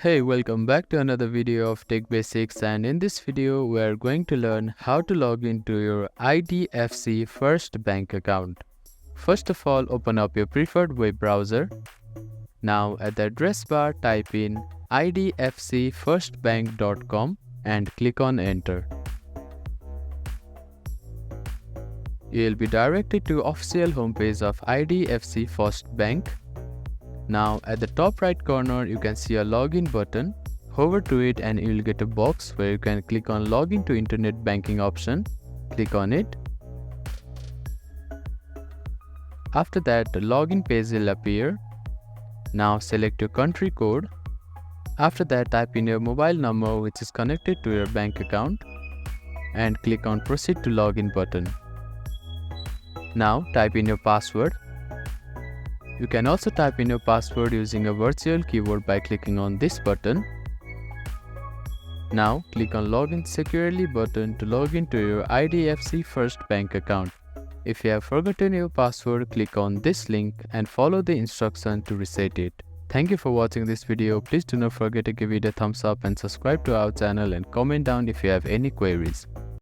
Hey, welcome back to another video of Tech Basics, and in this video we are going to learn how to log into your IDFC First Bank account. First of all, open up your preferred web browser. Now at the address bar type in idfcfirstbank.com and click on enter. You will be directed to official homepage of IDFC First Bank. Now at the top right corner you can see a login button. Hover to it and you will get a box where you can click on login to internet banking option. Click on it. After that the login page will appear. Now select your country code. After that type in your mobile number which is connected to your bank account and click on proceed to login button. Now type in your password. You can also type in your password using a virtual keyboard by clicking on this button. Now click on Login Securely button to log into your IDFC First Bank account. If you have forgotten your password, click on this link and follow the instruction to reset it. Thank you for watching this video. Please do not forget to give it a thumbs up and subscribe to our channel and comment down if you have any queries.